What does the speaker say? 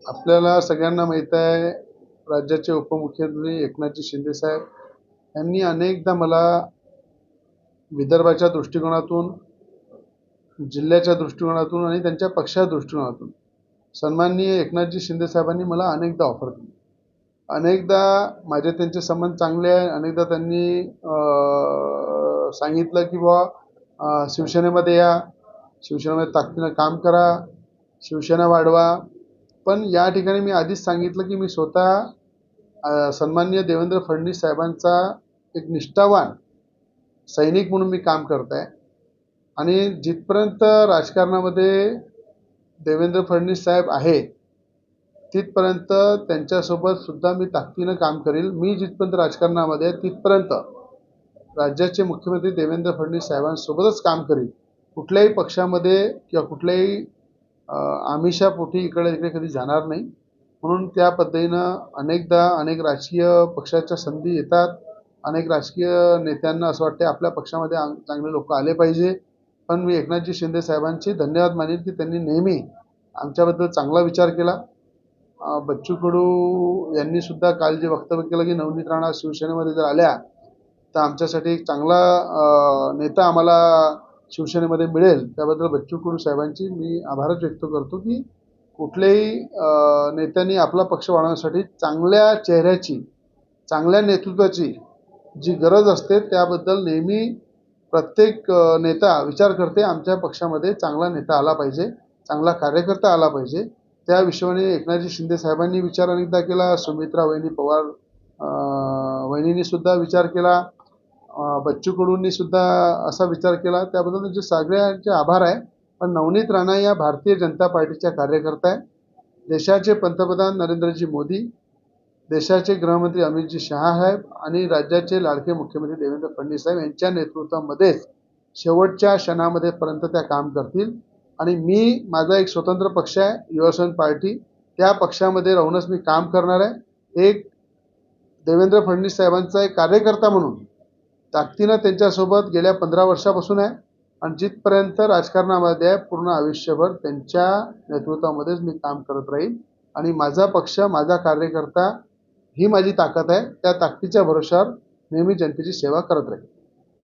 आपल्याला सगळ्यांना माहीत आहे, राज्याचे उपमुख्यमंत्री एकनाथजी शिंदे साहेब यांनी अनेकदा मला विदर्भाच्या दृष्टिकोनातून, जिल्ह्याच्या दृष्टिकोनातून आणि त्यांच्या पक्षाच्या दृष्टिकोनातून सन्माननीय एकनाथजी शिंदे साहेबांनी मला अनेकदा ऑफर केली. अनेकदा माझे त्यांचे संबंध चांगले आहे. अनेकदा त्यांनी सांगितलं की बुवा शिवसेनेमध्ये या, शिवसेनेमध्ये ताकदीनं काम करा, शिवसेना वाढवा. पण या ठिकाणी मी आधीच सांगितलं की मी स्वतः सन्माननीय देवेंद्र फडणवीस साहेबांचा एक निष्ठावान सैनिक म्हणून मी काम करत आहे आणि जिथपर्यंत राजकारणामध्ये देवेंद्र फडणवीस साहेब आहे तिथपर्यंत त्यांच्यासोबत सुद्धा मी ताकदीनं काम करेल. मी जिथपर्यंत राजकारणामध्ये आहे तिथपर्यंत राज्याचे मुख्यमंत्री देवेंद्र फडणवीस साहेबांसोबतच काम करेल. कुठल्याही पक्षामध्ये किंवा कुठल्याही आमिषापोटी इकडे तिकडे कधी जाणार नाही. म्हणून त्या पद्धतीनं अनेकदा अनेक राजकीय पक्षाच्या संधी येतात. अनेक राजकीय नेत्यांना असं वाटते आपल्या पक्षामध्ये चांगले लोक आले पाहिजे. पण मी एकनाथजी शिंदे साहेबांचे धन्यवाद मानेन की त्यांनी नेहमी आमच्याबद्दल चांगला विचार केला. बच्चू कडू यांनी सुद्धा काल जे वक्तव्य केलं की नवनीत राणा शिवसेनेमध्ये जर आल्या तर आमच्यासाठी एक चांगला नेता आम्हाला शिवसेनेमध्ये मिळेल. त्याबद्दल बच्चू कडू साहेबांची मी आभारच व्यक्त करतो की कुठल्याही नेत्यांनी आपला पक्ष वाढवण्यासाठी चांगल्या चेहऱ्याची, चांगल्या नेतृत्वाची जी गरज असते त्याबद्दल नेहमी प्रत्येक नेता विचार करते आमच्या पक्षामध्ये चांगला नेता आला पाहिजे, चांगला कार्यकर्ता आला पाहिजे. त्या हिशोबाने एकनाथजी शिंदे साहेबांनी विचार अनेकदा केला. सुमित्रा वहिनी पवार वहिनींनी सुद्धा विचार केला. बच्चू कडूंनी सुद्धा असा विचार केला. त्याबद्दल त्यांचे सगळ्यांचे आभार आहे. पण नवनीत राणा या भारतीय जनता पार्टीच्या कार्यकर्ता आहे. देशाचे पंतप्रधान नरेंद्रजी मोदी, देशाचे गृहमंत्री अमितजी शहा साहेब आणि राज्याचे लाडके मुख्यमंत्री देवेंद्र फडणवीस साहेब यांच्या नेतृत्वामध्येच शेवटच्या क्षणामध्ये पर्यंत त्या काम करतील. आणि मी माझा एक स्वतंत्र पक्ष आहे युवासेना पार्टी, त्या पक्षामध्ये राहूनच मी काम करणार आहे. एक देवेंद्र फडणवीस साहेबांचा एक कार्यकर्ता म्हणून ताकदीनं त्यांच्यासोबत गेल्या 15 वर्षापासून आहे आणि जिथपर्यंत राजकारणामध्ये आहे पूर्ण आयुष्यभर त्यांच्या नेतृत्वामध्येच मी काम करत राहील. आणि माझा पक्ष, माझा कार्यकर्ता ही माझी ताकद आहे. त्या ताकदीच्या भरोशावर नेहमी जनतेची सेवा करत राहील.